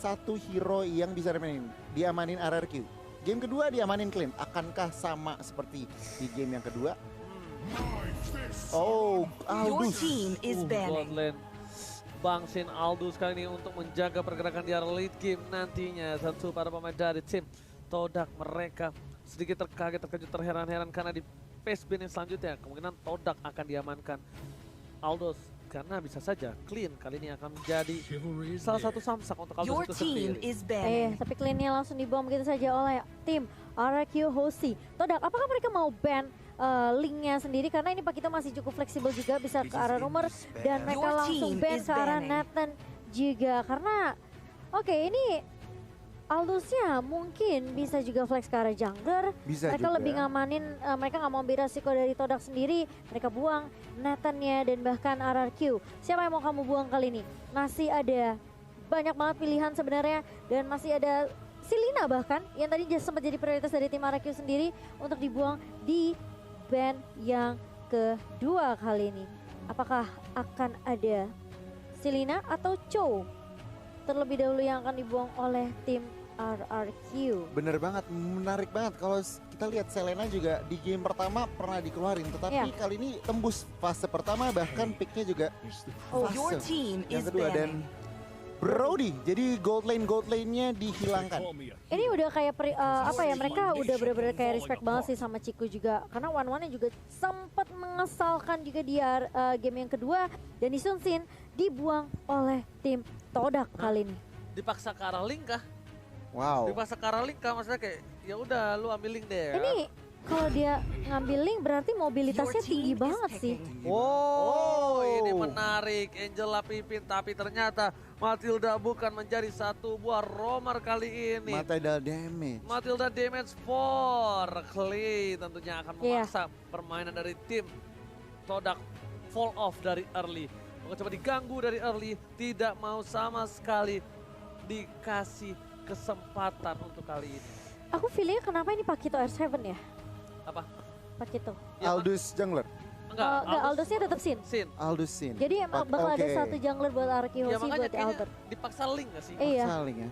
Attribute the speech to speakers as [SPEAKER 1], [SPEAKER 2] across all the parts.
[SPEAKER 1] satu hero yang bisa diamanin RRQ. Game kedua diamanin Clean. Akankah sama seperti di game yang kedua? Oh, Aldous.
[SPEAKER 2] Godland Bang Sin Aldous kali ini untuk menjaga pergerakan di area late game nantinya. Tentu para pemain dari tim Todak mereka sedikit terkaget, terkejut, terheran-heran karena di phase ban yang selanjutnya kemungkinan Todak akan diamankan. Aldous karena bisa saja Clean kali ini akan menjadi salah satu samsak untuk Aldous itu sendiri.
[SPEAKER 3] Tapi Clean-nya langsung dibuang begitu saja oleh tim RRQ Hoshi. Todak, apakah mereka mau ban linknya sendiri? Karena ini Pakito masih cukup fleksibel juga, bisa ke arah rumor dan mereka langsung ban ke arah Nathan juga. Karena ini Aldous-nya mungkin bisa juga flex ke arah jungler. Mereka juga lebih ngamanin, mereka nggak mau ambil resiko dari Todak sendiri. Mereka buang Nathan-nya dan bahkan RRQ. Siapa yang mau kamu buang kali ini? Masih ada banyak banget pilihan sebenarnya dan masih ada Selina bahkan yang tadi sempat jadi prioritas dari tim RRQ sendiri untuk dibuang di ban yang kedua kali ini. Apakah akan ada Selina atau Cho terlebih dahulu yang akan dibuang oleh tim RRQ?
[SPEAKER 1] Bener banget, menarik banget. Kalau kita lihat Selena juga di game pertama pernah dikeluarin, tetapi kali ini tembus fase pertama, bahkan picknya juga fase yang kedua. Dan Brody, jadi gold lane-nya dihilangkan.
[SPEAKER 3] Ini udah kayak mereka udah bener-bener kayak respect banget sih sama Ciku juga. Karena One-One juga sempat mengesalkan juga di game yang kedua. Dan di Sun Sin dibuang oleh tim Todak kali ini.
[SPEAKER 2] Dipaksa ke arah link kah?
[SPEAKER 1] Wow.
[SPEAKER 2] Dipaksa ke arah link kah? Maksudnya kayak ya udah lu ambil link deh.
[SPEAKER 3] Ini kalau dia ngambil link berarti mobilitasnya tinggi banget sih.
[SPEAKER 2] Oh, ini menarik. Angela pimpin tapi ternyata Matilda bukan menjadi satu buah romer kali ini. Matilda damage for Clay tentunya akan memaksa permainan dari tim Todak fall off dari early. Coba diganggu dari early, tidak mau sama sekali dikasih kesempatan untuk kali ini.
[SPEAKER 3] Aku feelingnya kenapa ini Pakito R7 ya?
[SPEAKER 2] Apa?
[SPEAKER 3] Pakito.
[SPEAKER 1] Aldous jungler.
[SPEAKER 3] Enggak, Aldous-nya tetap Sin.
[SPEAKER 1] Aldous Sin.
[SPEAKER 3] Jadi bakal ada satu jungler buat RRQ Hoshi buat Alter.
[SPEAKER 2] Dipaksa link gak sih?
[SPEAKER 3] Iya.
[SPEAKER 1] Dipaksa link ya.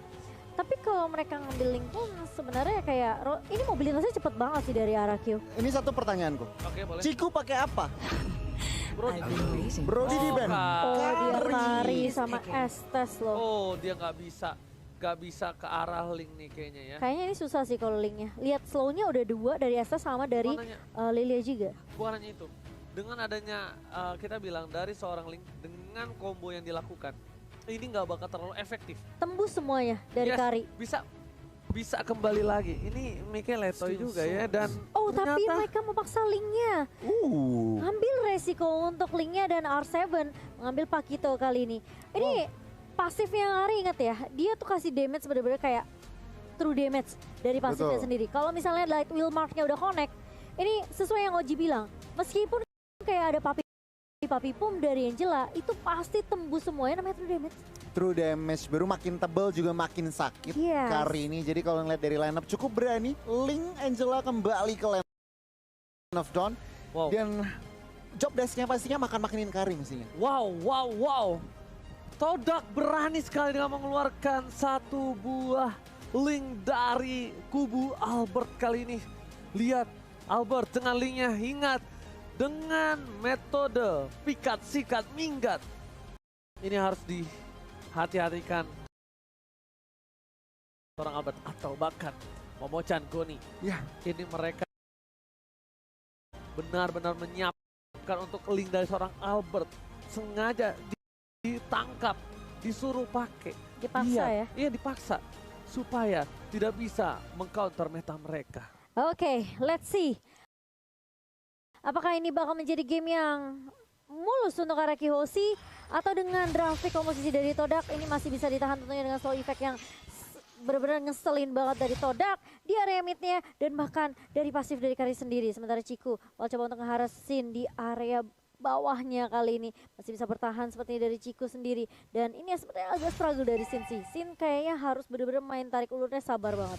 [SPEAKER 3] Tapi kalau mereka ngambil link pun sebenarnya kayak ini mobilitasnya cepet banget sih dari RRQ.
[SPEAKER 1] Ini satu pertanyaanku.
[SPEAKER 2] Oke, boleh.
[SPEAKER 1] Ciku pakai apa?
[SPEAKER 2] Brody
[SPEAKER 1] di ban.
[SPEAKER 3] Dia Kari sama Estes loh.
[SPEAKER 2] Oh, dia nggak bisa ke arah link nih kayaknya ya.
[SPEAKER 3] Kayaknya ini susah sih kalau linknya. Lihat slownya udah 2 dari Estes sama dari Lilia juga.
[SPEAKER 2] Bukan hanya itu. Dengan adanya kita bilang dari seorang link dengan combo yang dilakukan, ini nggak bakal terlalu efektif.
[SPEAKER 3] Tembus semuanya dari Kari.
[SPEAKER 2] Bisa kembali lagi. Ini Mikael Letoy juga ya dan
[SPEAKER 3] tapi mereka memaksa linknya. Ambil resiko untuk linknya dan R7 mengambil Pakito kali ini. Ini pasifnya Kari, ingat ya, dia tuh kasih damage bener-bener kayak true damage dari pasifnya sendiri. Kalau misalnya Light Wheel Mark-nya udah connect, ini sesuai yang Oji bilang, meskipun kayak ada papi pum dari Angela, itu pasti tembus semuanya, namanya true damage.
[SPEAKER 1] True damage, baru makin tebal juga makin sakit Kari ini. Jadi kalau ngeliat dari lineup cukup berani, Link Angela kembali ke Land of Dawn. Dan job desk-nya pastinya makan-makanin Kari mestinya.
[SPEAKER 2] Wow. Todak berani sekali dengan mengeluarkan satu buah link dari kubu Albert kali ini. Lihat Albert dengan linknya, ingat dengan metode pikat sikat minggat. Ini harus dihati-hatikan seorang Albert atau bahkan Momochan Goni. Ini mereka benar-benar menyiapkan untuk link dari seorang Albert. Sengaja ditangkap, disuruh pakai.
[SPEAKER 3] Dipaksa ya?
[SPEAKER 2] Iya dipaksa supaya tidak bisa mengcounter meta mereka.
[SPEAKER 3] Oke, let's see. Apakah ini bakal menjadi game yang mulus untuk RRQ Hoshi atau dengan drastik komposisi dari Todak ini masih bisa ditahan tentunya dengan slow effect yang benar-benar ngeselin banget dari Todak di area midnya dan bahkan dari pasif dari Kari sendiri. Sementara Ciku coba untuk ngeharasin di area bawahnya kali ini masih bisa bertahan seperti dari Ciku sendiri. Dan ini sepertinya agak struggle dari Sin sih. Sin kayaknya harus benar-benar main tarik ulurnya sabar banget.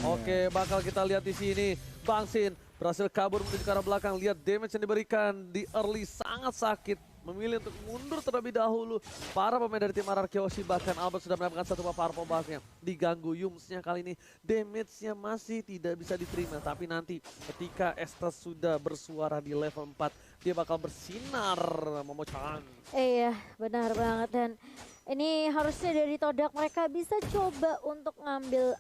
[SPEAKER 2] Oke, bakal kita lihat di sini Bang Sin berhasil kabur menuju ke arah belakang. Lihat damage yang diberikan di early sangat sakit. memilih untuk mundur terlebih dahulu. Para pemain dari tim RRQ Hoshi, bahkan Albert sudah mendapatkan satu powerful buff-nya. Diganggu Yumsnya kali ini, damage-nya masih tidak bisa diterima. Tapi nanti ketika Estes sudah bersuara di level 4, dia bakal bersinar, Momo-chan.
[SPEAKER 3] Iya, benar banget. Dan ini harusnya dari Todak mereka bisa coba untuk ngambil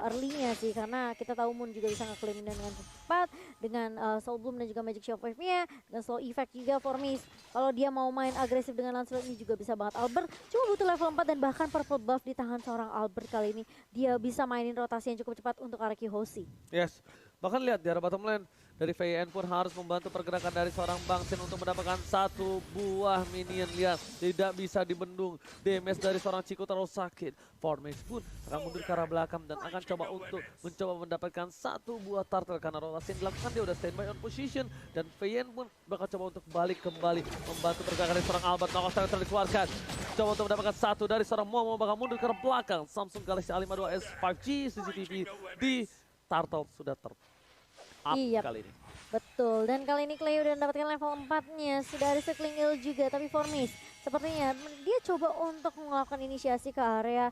[SPEAKER 3] early-nya sih. Karena kita tahu Moon juga bisa nge-claim dengan cepat. Dengan Soul Bloom dan juga Magic Shockwave-nya. Dengan slow effect juga for Miss. Kalau dia mau main agresif dengan Lancelot ini juga bisa banget. Albert cuma butuh level 4 dan bahkan purple buff di tangan seorang Albert kali ini. Dia bisa mainin rotasi yang cukup cepat untuk RRQ Hoshi.
[SPEAKER 2] Yes, bahkan lihat di arah bottom lane. Dari VN pun harus membantu pergerakan dari seorang Bang Sin untuk mendapatkan satu buah minion. Lihat, tidak bisa dibendung. Damage dari seorang Chico terlalu sakit. Formage pun akan mundur ke arah belakang dan akan mencoba mendapatkan satu buah turtle. Karena rotasi yang dilakukan, dia udah standby on position. Dan VN pun bakal coba untuk balik kembali. Membantu pergerakan dari seorang Albert. Nokos yang dikeluarkan. Coba untuk mendapatkan satu dari seorang Momo. Bakal mundur ke arah belakang. Samsung Galaxy A52s 5G CCTV di turtle sudah
[SPEAKER 3] Iya,
[SPEAKER 2] kali ini.
[SPEAKER 3] Betul. Dan kali ini Clay udah mendapatkan level 4-nya. Sudah ada Circling Hill juga, tapi for Miss sepertinya dia coba untuk melakukan inisiasi ke area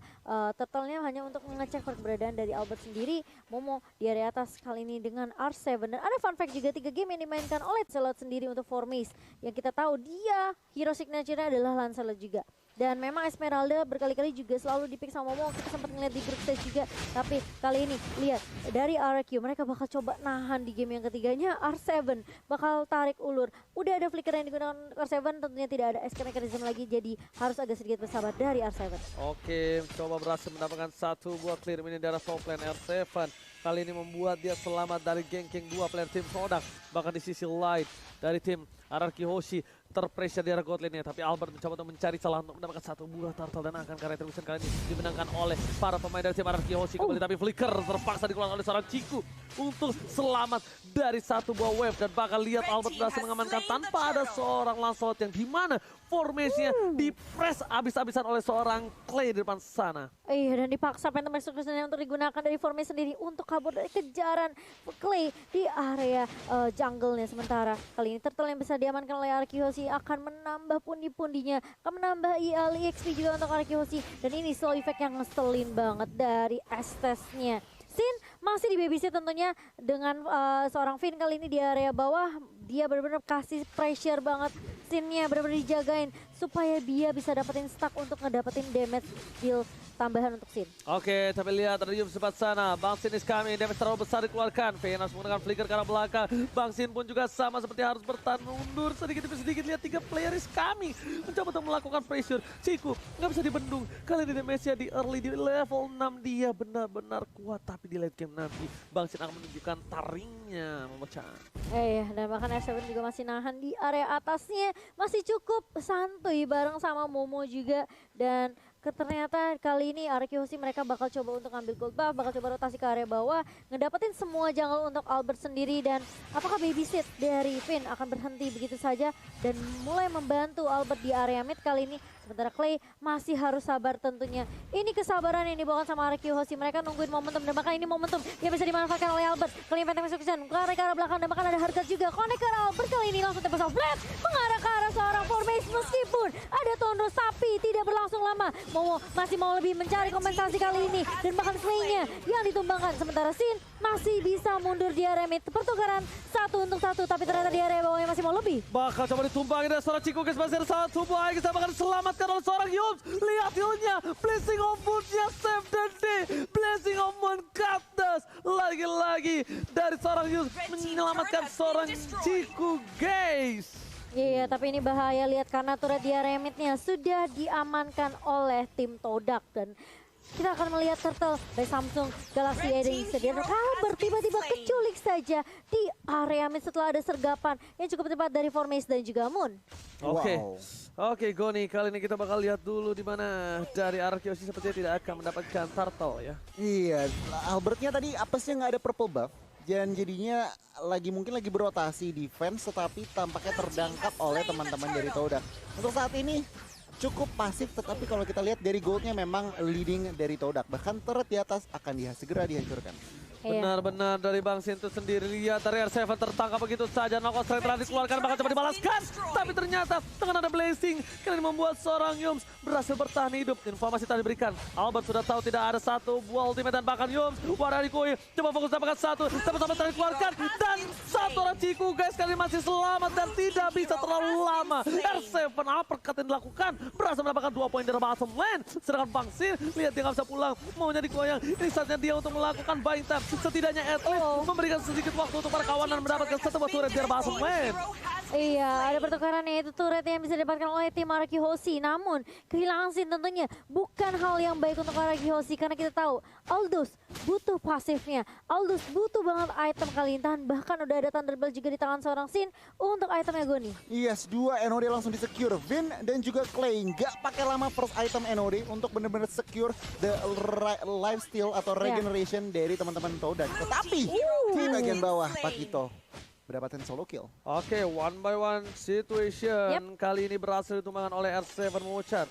[SPEAKER 3] turtle-nya hanya untuk mengecek keberadaan dari Albert sendiri. Momo di area atas kali ini dengan R7. Dan ada fun fact juga, 3 game yang dimainkan oleh Lancelot sendiri untuk for Miss. Yang kita tahu dia hero signature-nya adalah Lancelot juga. Dan memang Esmeralda berkali-kali juga selalu dipick sama Momo. Kita sempat ngeliat di group stage juga. Tapi kali ini lihat dari RRQ mereka bakal coba nahan di game yang ketiganya. R7 bakal tarik ulur. Udah ada flicker yang digunakan R7, tentunya tidak ada escape mechanism lagi. Jadi harus agak sedikit bersabar dari R7.
[SPEAKER 2] Oke, coba berhasil mendapatkan satu buah clear mini dari top lane R7. Kali ini membuat dia selamat dari ganking 2 player tim Todak. Bahkan di sisi light dari tim RRQ Hoshi terpressure di arah god lane-nya, tapi Albert mencoba untuk mencari celah untuk mendapatkan satu buah turtle dan akan karya retribution kali ini dimenangkan oleh para pemain dari tim RRQ Hoshi kembali. Tapi flicker terpaksa dikeluarkan oleh seorang Chiku untuk selamat dari satu buah wave. Dan bakal lihat Albert berhasil mengamankan tanpa ada seorang Lancelot yang dimana formasinya di-press abis-abisan oleh seorang Clay di depan sana.
[SPEAKER 3] Iya, dan dipaksa Phantom Execution untuk digunakan dari formasi sendiri untuk kabur dari kejaran Clay di area jungle-nya. Sementara kali ini turtle yang bisa diamankan oleh RRQ Hoshi akan menambah pundi-pundinya, akan menambah EXP juga untuk RRQ Hoshi. Dan ini slow effect yang ngeselin banget dari Estes-nya. Sin masih di babysit tentunya dengan seorang Finn kali ini di area bawah. Dia benar-benar kasih pressure banget. Sin-nya benar-benar dijagain supaya dia bisa dapetin stack untuk ngedapetin damage deal tambahan untuk Sin.
[SPEAKER 2] Oke, tapi lihat ada Yum sempat sana. Bang Sin is coming, damage terlalu besar dikeluarkan. VN harus menggunakan flicker ke arah belakang. Bang Sin pun juga sama seperti harus bertahan mundur sedikit demi sedikit. Lihat 3 player is coming. Mencoba untuk melakukan pressure. Chiku nggak bisa dibendung. Kali ini damage-nya di early di level 6. Dia benar-benar kuat, tapi di late game nanti Bang Sin akan menunjukkan taringnya memecah.
[SPEAKER 3] Dan bahkan R7 juga masih nahan di area atasnya. Masih cukup santuy bareng sama Momo juga. Dan ternyata kali ini RRQ Hoshi mereka bakal coba untuk ambil gold buff, bakal coba rotasi ke area bawah, ngedapetin semua jungle untuk Albert sendiri. Dan apakah babysit dari Finn akan berhenti begitu saja dan mulai membantu Albert di area mid kali ini. Sementara Clay masih harus sabar tentunya. Ini kesabaran yang dibawakan sama RRQ Hoshi. Mereka nungguin momentum dan bahkan ini momentum yang bisa dimanfaatkan oleh Albert. Kali ini Phantom Execution ke arah belakang dan bahkan ada Harkat juga. Connect ke arah Albert kali ini langsung tebas off blast mengarah ke arah seorang formation meskipun ada Thundurus tapi tidak berlangsung lama. Momo masih mau lebih mencari kompensasi kali ini dan bahkan Clay-nya yang ditumbangkan. Sementara Sin masih bisa mundur di area mid. Pertukaran 1 untuk 1 tapi ternyata di area bawahnya masih mau lebih.
[SPEAKER 2] Bakal coba ditumbangin dari seorang Chico guys, masih ada satu buah kita bakal selamatkan oleh seorang Yums. Lihat heal-nya, Blessing of Moon-nya save the day. Blessing of Moon cut us. Lagi-lagi dari seorang Yums menyelamatkan seorang Chico guys.
[SPEAKER 3] Iya, tapi ini bahaya lihat karena turret di area mid-nya sudah diamankan oleh tim Todak. Dan kita akan melihat turtle dari Samsung Galaxy A52 dan Albert tiba-tiba keculik saja di area mid setelah ada sergapan yang cukup tepat dari Formace dan juga Moon.
[SPEAKER 2] Oke, Goni, kali ini kita bakal lihat dulu di mana dari RRQ Hoshi sepertinya tidak akan mendapatkan turtle ya.
[SPEAKER 1] Iya, Albertnya tadi apesnya nggak ada purple buff. Dan jadinya mungkin lagi berotasi defense tetapi tampaknya terdangkap oleh teman-teman dari Todak. Untuk saat ini cukup pasif, tetapi kalau kita lihat dari goldnya memang leading dari Todak. Bahkan turret di atas akan segera dihancurkan.
[SPEAKER 2] Benar-benar dari Bang Sin itu sendiri. Lihat dari R7 tertangkap begitu saja. Noko strike telah dikeluarkan, bahkan coba dibalaskan. Tapi ternyata dengan ada blessing, kali ini membuat seorang Yums berhasil bertahan hidup. Informasi tadi diberikan, Albert sudah tahu tidak ada satu buah ultimate dan bahkan Yums Waradikoi coba fokus dapatkan satu. Sama-sama tadi dikeluarkan dan satu orang Ciku guys kali ini masih selamat dan tidak bisa terlalu lama. R7 uppercut yang dilakukan berhasil mendapatkan 2 poin dari bottom lane. Sedangkan Bang Sin lihat dia nggak bisa pulang, maunya digoyang. Ini saatnya dia untuk melakukan buying time. Setidaknya at least memberikan sedikit waktu untuk para kawanan mendapatkan satu buah turret dari bottom lane.
[SPEAKER 3] Iya, ada pertukaran yaitu turret yang bisa didapatkan oleh tim Araki Hoshi. Namun kehilangan Sin tentunya bukan hal yang baik untuk Araki Hoshi karena kita tahu Aldous butuh pasifnya. Aldous butuh banget item kali ini. Bahkan udah ada Thunderbolt juga di tangan seorang Sin untuk itemnya Goni.
[SPEAKER 1] Yes, 2 NOD langsung di-secure. Vin dan juga Clay nggak pakai lama first item NOD untuk benar-benar secure the lifesteal atau regeneration dari teman-teman Todak. Tetapi di bagian bawah Pakito mendapatkan solo kill.
[SPEAKER 2] Oke, one by one situation. Kali ini berhasil ditumbangkan oleh R7 Mochar.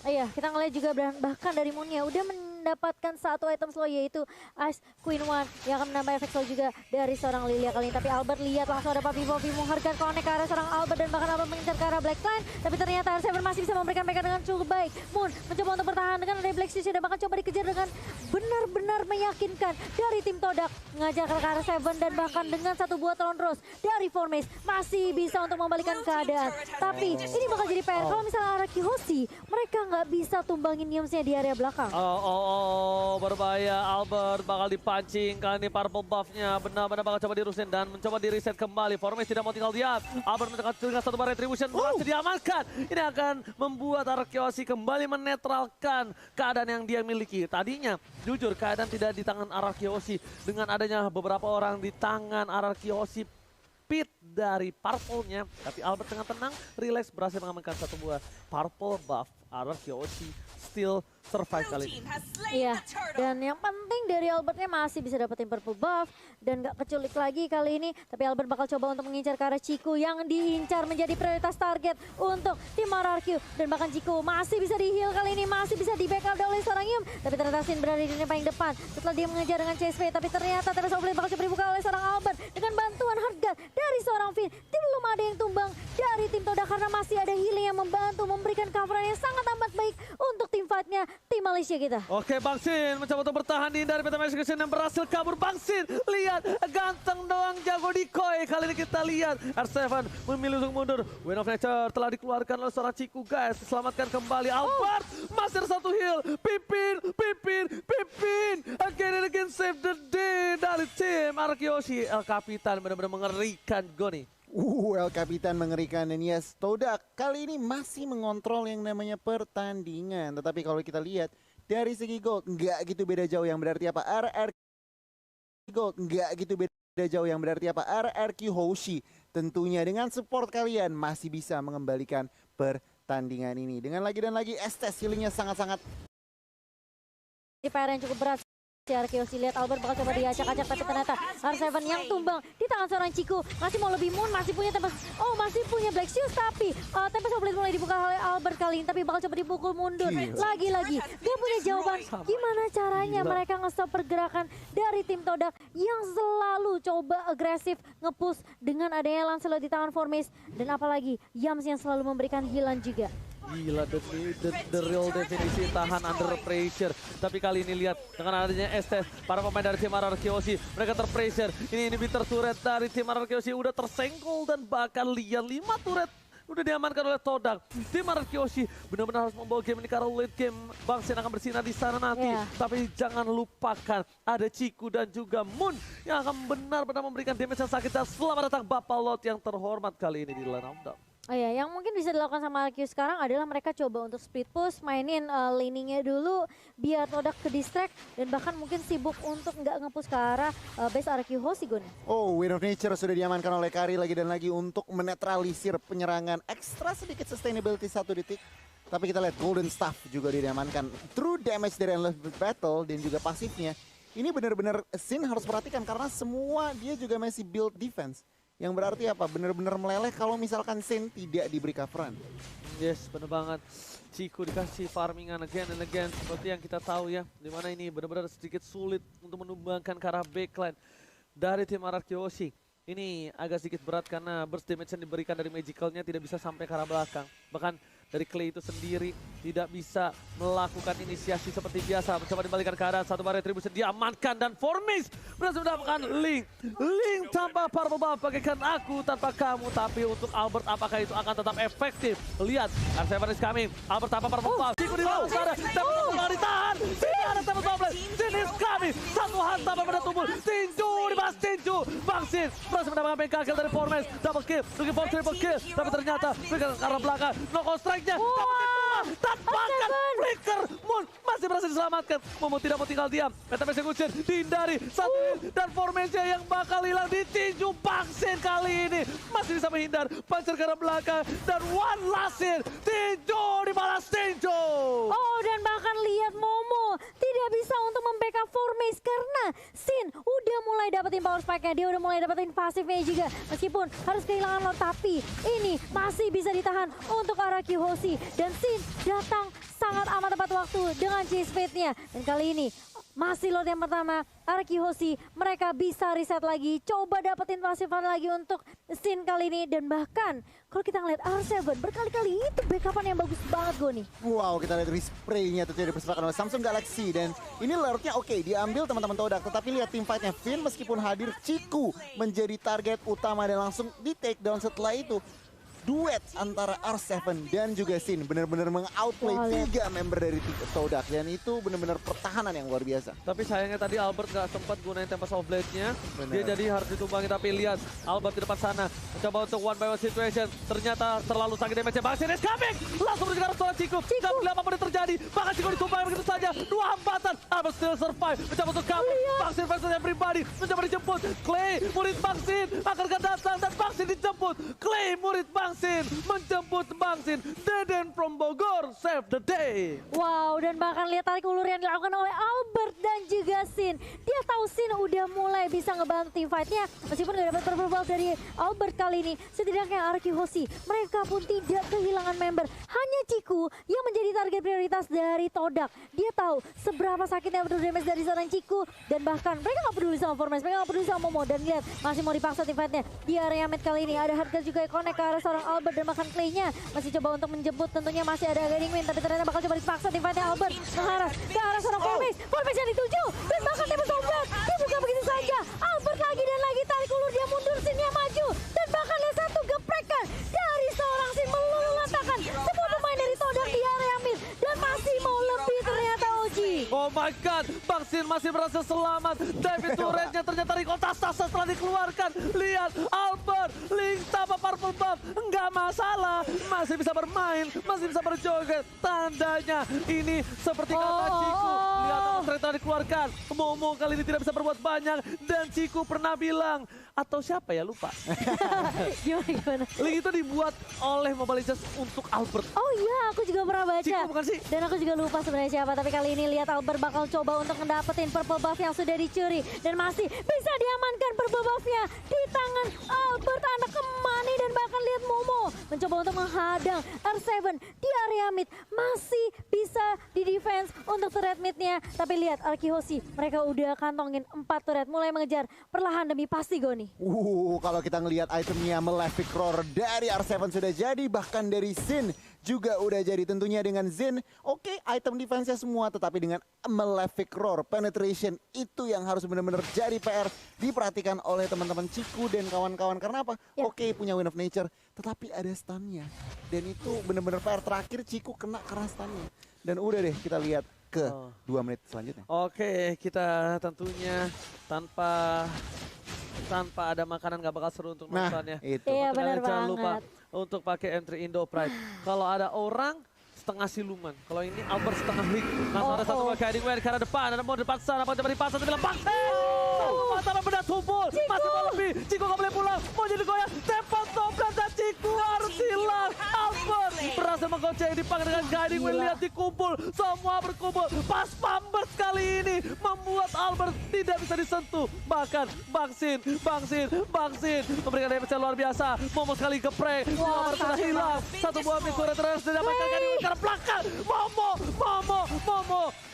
[SPEAKER 3] Iya, kita ngeliat juga bahkan dari Moonnya udah mendapatkan satu item slow yaitu Ice Queen One yang akan menambah efek slow juga dari seorang Lilia kali ini. Tapi Albert lihat langsung ada Papi Poppy menghargai connect ke arah seorang Albert dan bahkan Albert mengincar ke arah Blackline. Tapi ternyata R7 masih bisa memberikan mereka dengan cukup baik. Moon mencoba untuk bertahan dengan ada Black Stitch dan bahkan coba dikejar dengan benar-benar meyakinkan dari tim Todak. Mengajar ke arah R7 dan bahkan dengan satu buah Tron Rose dari Formace masih bisa untuk membalikan keadaan. Tapi ini bakal jadi PR kalau misalnya Araki Hoshi mereka nggak bisa tumbangin Yumsnya di area belakang.
[SPEAKER 2] Berbahaya. Albert bakal dipancing. Kali ini purple buff-nya benar-benar bakal coba dirusin dan mencoba di reset kembali. Formace tidak mau tinggal diam. Albert dengan satu bar retribution berhasil diamankan. Ini akan membuat Araki Hoshi kembali menetralkan keadaan yang dia miliki. Tadinya jujur keadaan tidak di tangan Araki Hoshi. Dengan adanya beberapa orang di tangan Araki Hoshi pit dari purple-nya. Tapi Albert dengan tenang, relax berhasil mengamankan satu buah purple buff. Araki Hoshi still survive kali ini.
[SPEAKER 3] Iya, dan yang penting dari Albertnya masih bisa dapetin purple buff dan gak keculik lagi kali ini. Tapi Albert bakal coba untuk mengincar ke arah Ciku yang diincar menjadi prioritas target untuk tim RRQ. Dan bahkan Ciku masih bisa di-heal kali ini, masih bisa di-backup oleh seorang Yum. Tapi ternyata Sin berada di lini paling depan setelah dia mengejar dengan CSP. Tapi ternyata Teresa Oblate bakal coba dibuka oleh seorang Albert dengan bantuan harga dari seorang Finn. Belum ada yang tumbang dari tim Toda karena masih ada healing yang membantu memberikan coveran yang sangat amat baik untuk tim fight-nya tim Malaysia kita.
[SPEAKER 2] Oke, Bang Sin mencoba untuk bertahan di dari Peta Execution yang berhasil kabur. Bang Sin, lihat ganteng doang jago decoy. Kali ini kita lihat R7 memilih untuk mundur. Wind of Nature telah dikeluarkan oleh seorang Ciku guys. Selamatkan kembali Albert. Masih ada satu heal. Pipin. Again and again save the day dari tim Araki Hoshi. El Capitan benar-benar mengerikan Goni.
[SPEAKER 1] El Capitan mengerikan dan yes, Todak kali ini masih mengontrol yang namanya pertandingan. Tetapi kalau kita lihat dari segi gold nggak gitu beda jauh, yang berarti apa? RRQ Hoshi tentunya dengan support kalian masih bisa mengembalikan pertandingan ini. Dengan lagi dan lagi Estes healingnya sangat-sangat
[SPEAKER 3] Di PR yang cukup berat. Araki Hoshi lihat Albert bakal coba diacak-acak tapi ternyata R7 yang tumbang di tangan seorang Ciku. Masih mau lebih Moon, masih punya Tempest. Masih punya Black Shoes tapi Tempest Oblate mulai dibuka oleh Albert kali ini tapi bakal coba dipukul mundur. Lagi-lagi dia punya jawaban gimana caranya mereka nge-stop pergerakan dari tim Todak yang selalu coba agresif nge-push dengan adanya Lancelot di tangan Formace dan apalagi Yams yang selalu memberikan healan juga.
[SPEAKER 2] Gila, the real definisi tahan under pressure. Tapi kali ini lihat dengan adanya Estes, para pemain dari tim Araki Hoshi mereka terpressure. Ini inhibitor turret dari tim Araki Hoshi udah tersenggol dan bahkan lihat 5 turret udah diamankan oleh Todak. Tim Araki Hoshi benar-benar harus membawa game ini karena late game Bang Sin akan bersinar di sana nanti. Tapi jangan lupakan ada Ciku dan juga Moon yang akan benar-benar memberikan damage yang sakit. Dan selamat datang Bapak Lot yang terhormat kali ini di Lane of Dawn.
[SPEAKER 3] Yang mungkin bisa dilakukan sama RQ sekarang adalah mereka coba untuk split push, mainin laningnya dulu biar Todak ke distract dan bahkan mungkin sibuk untuk nggak nge-push ke arah base RQ Hoshi Gun.
[SPEAKER 1] Wind of Nature sudah diamankan oleh Kari lagi dan lagi untuk menetralisir penyerangan ekstra sedikit sustainability 1 detik. Tapi kita lihat Golden Staff juga diamankan. True damage dari Endless Battle dan juga pasifnya. Ini benar-benar Sin harus perhatikan karena semua dia juga masih build defense. Yang berarti apa? Bener-bener meleleh kalau misalkan Sin tidak diberi coveran.
[SPEAKER 2] Yes, bener banget. Ciku dikasih farmingan again and again. Seperti yang kita tahu ya. Dimana ini benar-benar sedikit sulit untuk menumbangkan ke arah backline dari tim RRQ Hoshi. Ini agak sedikit berat karena burst damage yang diberikan dari magicalnya tidak bisa sampai ke arah belakang. Bahkan dari Clay itu sendiri tidak bisa melakukan inisiasi seperti biasa. Mencoba dibalikan ke arah satu bar retribution diamankan dan Formis berhasil mendapatkan Link. Link tanpa purple buff bagaikan aku tanpa kamu. Tapi untuk Albert apakah itu akan tetap efektif? Lihat, R7 is coming. Albert tanpa purple buff. Ciku di bawah sana. Dapat ditahan. Sini ada Tepus Boblet. Sini is coming. Satu hantam pada tubuh. Tinju dibahas Tinju. Bangsin berhasil mendapatkan PK kill dari Formis. Double kill. Looking for triple kill. Tapi ternyata mereka ke arah belakang. Knockout strike-nya. Tampakkan Flicker Moon masih berhasil diselamatkan. Momo tidak mau tinggal diam. Meta Execution dihindari satu hit dan formasi yang bakal hilang ditinju Bangsin kali ini. Masih bisa menghindar. Pancer ke arah belakang dan one last hit. Tinju dibalas Tinju.
[SPEAKER 3] Oh, dan bahkan lihat Momo tidak bisa untuk membackup Formis karena Sin udah mulai dapetin power spike-nya. Dia udah mulai dapetin pasifnya juga. Meskipun harus kehilangan Lord, tapi ini masih bisa ditahan untuk RRQ Hoshi. Dan Sin datang sangat amat tepat waktu dengan chase fate-nya. Dan kali ini masih Lord yang pertama, RRQ Hoshi. Mereka bisa reset lagi, coba dapetin pasifan lagi untuk Sin kali ini. Dan bahkan kalau kita ngeliat R7 berkali-kali itu backupan yang bagus banget Goni.
[SPEAKER 1] Wow, kita lihat respray-nya itu jadi dipersembahkan oleh Samsung Galaxy. Dan ini Lordnya oke, diambil teman-teman Todak. Tetapi lihat tim fight-nya, Finn meskipun hadir, Ciku menjadi target utama dan langsung di take down setelah itu. Duet antara R7 dan juga Sin benar-benar meng-outplay 3 member dari Todak. Dan itu benar-benar pertahanan yang luar biasa.
[SPEAKER 2] Tapi sayangnya tadi Albert gak sempat gunain Tempest of Blade-nya. Dia jadi harus ditumbangi, tapi lihat Albert di depan sana. Mencoba untuk one by one situation. Ternyata terlalu sakit damage-nya. Bangsin is coming! Langsung menuju ke arah Ciku. Gak boleh apapun yang terjadi. Bahkan Ciku ditumbangi begitu saja. 2 hambatan. Albert still survive. Mencoba untuk cover. Bangsin versus everybody. Mencoba dijemput. Clay, murid Bangsin. Akan datang dan Bangsin dijemput. Clay, murid Bangsin menjemput Bangsin. Deden from Bogor save the day.
[SPEAKER 3] Wow, dan bahkan lihat tarik ulur yang dilakukan oleh Albert dan juga Sin. Dia tahu Sin udah mulai bisa ngebantu tim fight-nya. Meskipun gak dapat purple buff dari Albert kali ini, setidaknya RRQ Hoshi mereka pun tidak kehilangan member. Hanya Ciku yang menjadi target prioritas dari Todak. Dia tahu seberapa sakitnya betul damage dari seorang Ciku. Dan bahkan mereka gak peduli sama Formes, mereka gak peduli sama Momo. Dan lihat masih mau dipaksa tim fight-nya. Di area mid kali ini ada Hardcore juga yang connect ke arah seorang Albert dan bahkan Clay-nya masih coba untuk menjemput, tentunya masih ada Guiding Wind, tapi ternyata bakal coba dipaksa tim fight-nya. Albert mengarah ke arah seorang Formes yang dituju dan bahkan Tempest of Blade dibuka begitu saja. Albert lagi dan lagi tarik ulur, dia mundur, Sin-nya maju dan bahkan lihat satu geprekan dari seorang Sin meluluh-lantakan semua pemain dari Todak di area mid dan masih mau lebih ternyata Oji.
[SPEAKER 2] Oh my god, Bangsin masih berhasil selamat. David turretnya ternyata Rico tas-tasan setelah dikeluarkan. Lihat Albert, Link tanpa purple buff, enggak masalah, masih bisa bermain, masih bisa berjoget. Tandanya ini seperti kata Ciku. Lihat ternyata dikeluarkan. Momo kali ini tidak bisa berbuat banyak dan Ciku pernah bilang, atau siapa ya, lupa.
[SPEAKER 3] Gimana?
[SPEAKER 2] Link itu dibuat oleh Mobile Legends untuk Albert.
[SPEAKER 3] Oh iya, aku juga pernah baca.
[SPEAKER 2] Ciku bukan sih?
[SPEAKER 3] Dan aku juga lupa sebenarnya siapa, tapi kali ini lihat Albert bakal coba untuk mendapetin purple buff yang sudah dicuri dan masih bisa diamankan purple buff-nya di tangan Albert, anak kemani. Dan bahkan lihat Momo mencoba untuk menghadang R7 di area mid, masih bisa di defense untuk turret mid-nya. Tapi lihat RRQ Hoshi, mereka udah kantongin 4 turret, mulai mengejar perlahan demi pasti Goni.
[SPEAKER 1] Kalau kita ngelihat itemnya Malefic Roar dari R7 sudah jadi, bahkan dari Sin juga udah jadi. Tentunya dengan Zen, oke, item defense-nya semua, tetapi dengan Malefic Roar, penetration itu yang harus benar-benar jadi PR diperhatikan oleh teman-teman Ciku dan kawan-kawan. Karena apa? Oke, punya Wind of Nature, tetapi ada stun-nya. Dan itu benar-benar PR terakhir, Ciku kena karena stun-nya. Dan udah deh, kita lihat ke 2 menit selanjutnya.
[SPEAKER 2] Oke, kita tentunya tanpa ada makanan gak bakal seru untuk nontonnya.
[SPEAKER 1] Itu.
[SPEAKER 3] Iya, benar banget.
[SPEAKER 2] Jangan lupa untuk pakai entry Indo Pride. Kalau ada orang setengah siluman, kalau ini Albert setengah Link. Langsung ada satu Guiding Wind ke arah depan, ada mau depan sana, mau coba dipaksa, tapi lepas. Mata benda tumpul, masih mau lebih. Ciku gak boleh pulang, mau jadi goyang. Tempat toprak dan Ciku harus hilang. Albert berhasil menggocek, dipanggil dengan Guiding Wind. Lihat dikumpul, semua berkumpul. Pas Pambers kali ini membuat Albert tidak bisa disentuh. Bahkan Bangsin memberikan damage yang luar biasa. Momo sekali geprek, Albert sudah hilang. Satu buah pistol terus didapatkan dari ke belakang. Momo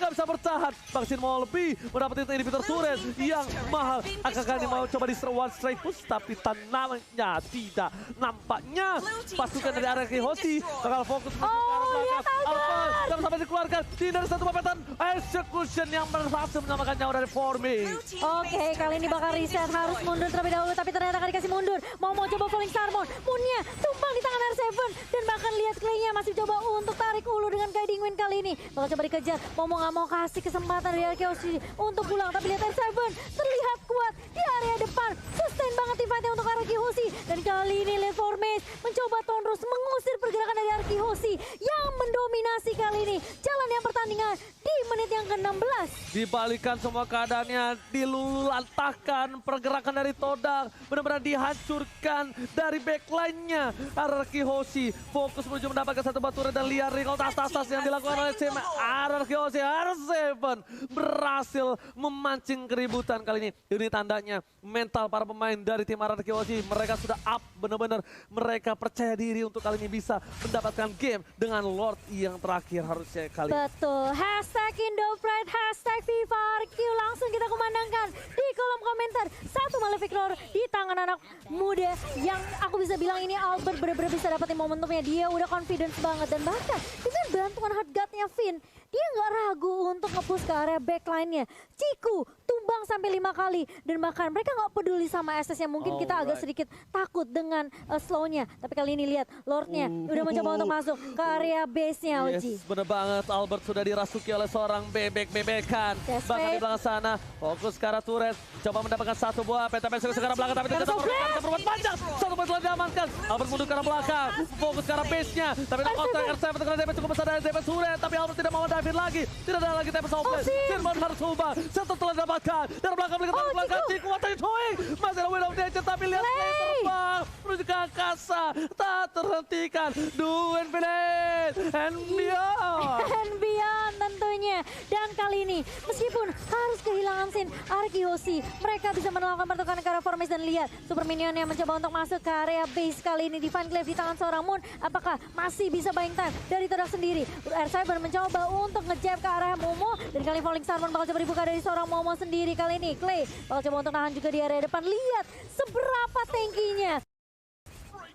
[SPEAKER 2] gak bisa bertahan. Bangsin mau lebih mendapatkan inhibitor turret yang mahal. Akankah ini mau coba di one straight push, tapi tenangnya tidak. Nampaknya pasukan dari Araki Hoshi bakal fokus ke arah belakang. Albert jangan sampai dikeluarkan. Tidak satu papetan execution yang berhasil menyelamatkan nyawa dari Forming.
[SPEAKER 3] Oke, kali ini bakal reset, harus mundur terlebih dahulu, tapi ternyata gak dikasih mundur. Mau coba Falling Starmon, Moonnya tumpang di tangan R7, dan bahkan lihat Clay-nya masih coba untuk tarik ulu dengan Guiding Wind kali ini. Bakal coba dikejar, mau gak mau kasih kesempatan dari Araki Hoshi untuk pulang, tapi lihat R7 terlihat kuat di area depan. Sustain banget teamfight-nya untuk Araki Hoshi, dan kali ini lihat Formage mencoba terus mengusir pergerakan dari Araki Hoshi yang mendominasi kali ini jalannya pertandingan di menit yang ke-16.
[SPEAKER 2] Dibalikan semua keadaannya, dilulantahkan pergerakan dari Todak, benar-benar dihancurkan dari backline-nya. Araki Hoshi fokus menuju mendapatkan satu batu dan liar recall tas-tas yang dilakukan oleh tim Araki Hoshi. R7 berhasil memancing keributan kali ini. Ini tandanya mental para pemain dari tim Araki Hoshi, mereka sudah up benar-benar. Mereka percaya diri untuk kali ini bisa mendapatkan game dengan Lord yang terakhir harusnya kali ini.
[SPEAKER 3] Betul, hashtag Indopride, hashtag VivaRQ langsung kita kumandangkan di kolom komentar. Satu Malefic Lord di tangan anak muda yang aku bisa bilang ini Albert benar-benar bisa dapetin momentumnya. Dia udah confidence banget, dan bahkan dengan bantuan hard guard-nya Finn, dia nggak ragu untuk nge-push ke area backline-nya. Ciku tumbang sampai 5 kali, dan bahkan mereka nggak peduli sama SS-nya. Mungkin kita agak sedikit takut dengan slow-nya, tapi kali ini lihat Lord-nya udah mencoba untuk masuk ke area base-nya. Oji.
[SPEAKER 2] Yes, bener banget. Albert sudah dirasuki oleh seorang bebek-bebekan. Bahkan di belakang sana, fokus ke arah turret, coba mendapatkan satu buah PTP sekarang belakang, tapi tidak merupakan perbuatan panjang. Satu poin telah diamankan. Albert mundur ke arah belakang, fokus ke arah base-nya, tapi knockdown R7 dengan damage cukup besar dari damage turret, tapi Albert tidak mau dive lagi. Tidak ada lagi damage offlane. Firman harus ubah. Satu telah didapatkan. Dari belakang belakang Ciku, what are you doing? Masih ada Wind of Nature, tapi lihat Clay terbang menuju ke angkasa. Tak terhentikan. Do infinite and beyond.
[SPEAKER 3] And beyond tentunya. Dan kali ini meskipun harus kehilangan Sin, Araki Hoshi, mereka bisa melakukan pertukaran ke arah Formage, dan lihat Super Minion yang mencoba untuk masuk ke area base kali ini. Divine Glaive di tangan seorang Moon. Apakah masih bisa buying time dari Todak sendiri? R7 mencoba untuk ngejab ke arah Momo, dan kali Falling Starmon bakal coba dibuka dari seorang Momo sendiri. Kali ini Clay bakal coba untuk nahan juga di area depan. Lihat seberapa tankinya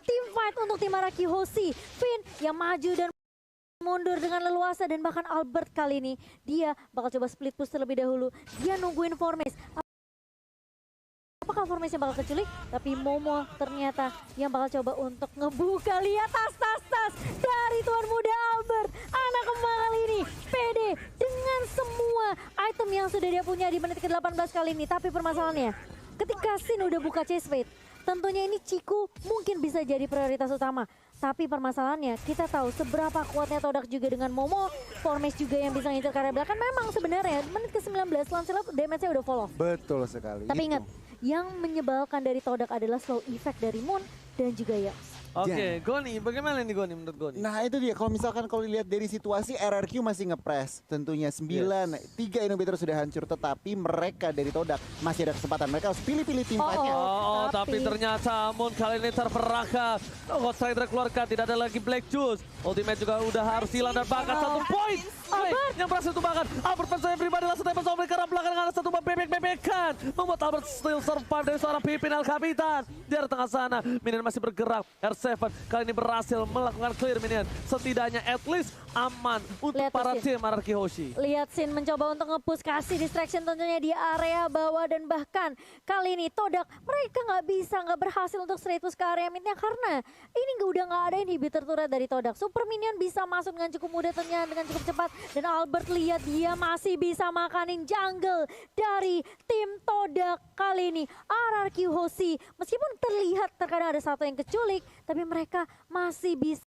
[SPEAKER 3] tim fight untuk tim Araki Hoshi. Finn yang maju dan mundur dengan leluasa, dan bahkan Albert kali ini dia bakal coba split push terlebih dahulu. Dia nungguin Formage. Apakah Formage yang bakal keculik? Tapi Momo ternyata yang bakal coba untuk ngebuka. Lihat tas dari tuan muda Albert. Anak kembang kali ini pede dengan semua item yang sudah dia punya di menit ke-18 kali ini. Tapi permasalahannya, ketika Sin udah buka chase fate, tentunya ini Ciku mungkin bisa jadi prioritas utama. Tapi permasalahannya, kita tahu seberapa kuatnya Todak juga dengan Momo. Formage juga yang bisa ngincer ke area belakang. Memang sebenarnya menit ke-19 Lancelot damage-nya udah fall off.
[SPEAKER 1] Betul sekali.
[SPEAKER 3] Tapi ingat, yang menyebalkan dari Todak adalah slow effect dari Moon dan juga Yox.
[SPEAKER 2] Oke, Goni, bagaimana nih Goni menurut Goni?
[SPEAKER 1] Nah itu dia, kalau misalkan kalau dilihat dari situasi RRQ masih ngepres, tentunya 3 inhibitor sudah hancur, tetapi mereka dari Todak masih ada kesempatan. Mereka harus pilih-pilih tim fight-nya.
[SPEAKER 2] Tapi ternyata Moon kali ini terperangkap. Hot Strider keluarkan, tidak ada lagi Black Juice. Ultimate juga udah harus hilang, dan bahkan satu poin. Yang berhasil tumbangkan. Albert percaya pribadi langsung tembak sampai ke arah belakang dengan ada satu bebek-bebekan. Membuat Albert still survive dari seorang pimpin El Capitan. Di arah tengah sana, Minion masih bergerak. R7 kali ini berhasil melakukan clear Minion. Setidaknya at least aman untuk para tim Araki Hoshi.
[SPEAKER 3] Lihat Sin mencoba untuk nge-push, kasih distraction tentunya di area bawah, dan bahkan kali ini Todak mereka nggak berhasil untuk straight push ke area midnya karena ini udah nggak ada inhibitor turret dari Todak. Super Minion bisa masuk dengan cukup mudah tentunya, dengan cukup cepat, dan Albert lihat dia masih bisa makanin jungle dari tim Todak kali ini. Araki Hoshi meskipun terlihat terkadang ada satu yang keculik, tapi mereka masih bisa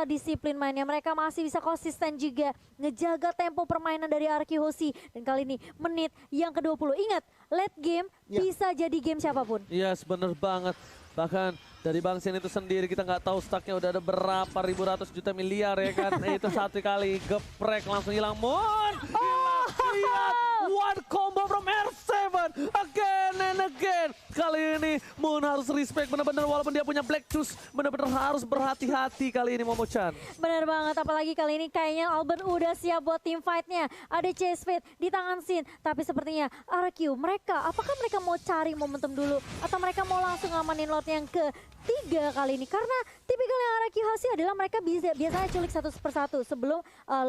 [SPEAKER 3] disiplin mainnya, mereka masih bisa konsisten juga ngejaga tempo permainan dari Araki Hoshi. Dan kali ini menit yang ke-20, ingat late game bisa jadi game siapapun.
[SPEAKER 2] Yes, bener banget. Bahkan dari Bang Sen itu sendiri kita nggak tahu stacknya udah ada berapa ribu ratus juta miliar ya kan. Itu satu kali geprek langsung hilang. Moon! Lihat, one combo from R7 again and again. Kali ini Moon harus respect benar-benar walaupun dia punya Black Juice, benar-benar harus berhati-hati kali ini Momo-chan.
[SPEAKER 3] Benar banget, apalagi kali ini kayaknya Albert udah siap buat team fight-nya. Ada Chase Fate di tangan Sin, tapi sepertinya RQ apakah mereka mau cari momentum dulu atau mereka mau langsung ngamanin lot yang ketiga kali ini? Karena tipikalnya RQ Hoshi adalah mereka biasanya culik satu persatu sebelum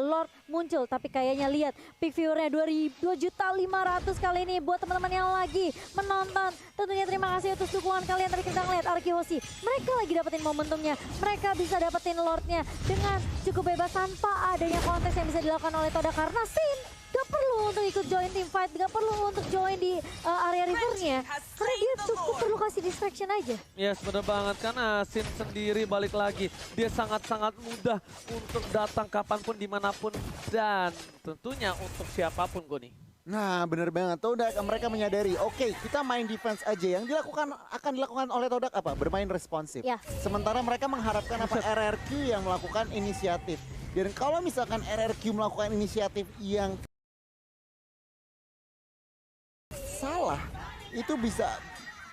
[SPEAKER 3] Lord muncul, tapi kayaknya lihat pick viewernya 2.500.000 kali ini buat teman-teman yang lagi menonton. Tentunya terima kasih atas dukungan kalian. Tadi kita ngeliat RQ Hoshi, mereka lagi dapetin momentumnya, mereka bisa dapetin Lordnya dengan cukup bebas tanpa adanya kontes yang bisa dilakukan oleh Toda karena Sin gak perlu untuk ikut join team fight, gak perlu untuk join di area rivernya, karena dia cukup perlu kasih distraction aja.
[SPEAKER 2] Yes, bener banget, karena Sin sendiri balik lagi, dia sangat-sangat mudah untuk datang kapanpun, dimanapun, dan tentunya untuk siapapun Goni.
[SPEAKER 1] Nah bener banget, Todak mereka menyadari, oke, kita main defense aja, yang akan dilakukan oleh Todak apa? Bermain responsif.
[SPEAKER 3] Ya.
[SPEAKER 1] Sementara mereka mengharapkan apa? RRQ yang melakukan inisiatif. Dan kalau misalkan RRQ melakukan inisiatif yang salah, itu bisa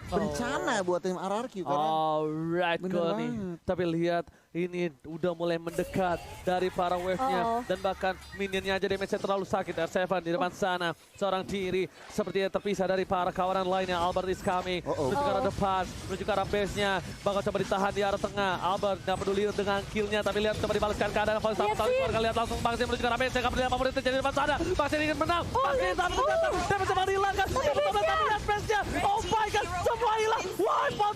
[SPEAKER 1] bencana buat tim RRQ.
[SPEAKER 2] Alright Goni, tapi lihat ini udah mulai mendekat dari para wave-nya dan bahkan minionnya aja damage-nya terlalu sakit. R7 di depan sana, seorang diri sepertinya terpisah dari para kawanan lainnya. Albert is coming, menuju ke arah depan, menuju ke arah base-nya, bakal coba ditahan di arah tengah. Albert gak peduli dengan kill-nya, tapi lihat coba dibalaskan keadaan Voice keluarga. Lihat langsung Bang Sin menuju ke arah base-nya, gak peduli apapun yang terjadi di depan sana. Bang Sin ingin menang, Bang Sin tapi ternyata damage coba dihilangkan. Tapi lihat base-nya, oh my god, semua hilang. Wipe out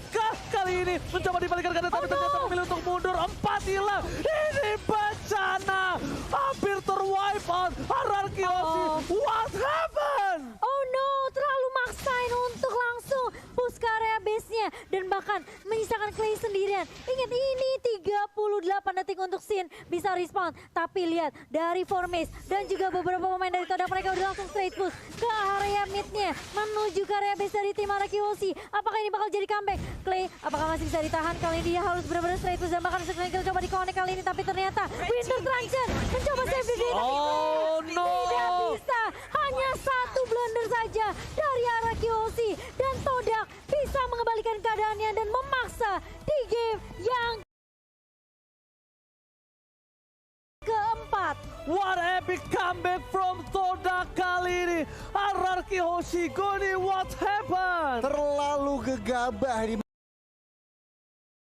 [SPEAKER 2] kali ini, mencoba dibalikan keadaan tapi ternyata memilih untuk mundur. 4 hilang, ini bencana, hampir terwipe out RRQ Hoshi. What happened?
[SPEAKER 3] Oh no, terlalu maksain untuk langsung push ke area base-nya dan bahkan menyisakan Clay sendirian. Ingat ini 38 detik untuk Sin bisa respawn, tapi lihat dari Formis dan juga beberapa pemain dari Todak mereka udah langsung straight push ke area mid-nya menuju ke area base dari tim RRQ Hoshi. Apakah ini bakal jadi comeback? Clay apakah masih bisa ditahan? Kali ini dia harus benar-benar straight push dan bahkan kita coba di-connect kali ini, tapi ternyata Winter Truncheon mencoba save the day.
[SPEAKER 2] Oh no,
[SPEAKER 3] tidak bisa, hanya satu blunder saja dari RRQ Hoshi dan Todak bisa mengembalikan keadaannya dan memaksa di game yang keempat.
[SPEAKER 2] What epic comeback from Todak kali ini. RRQ Hoshi, Goni, what happened?
[SPEAKER 1] Terlalu gegabah di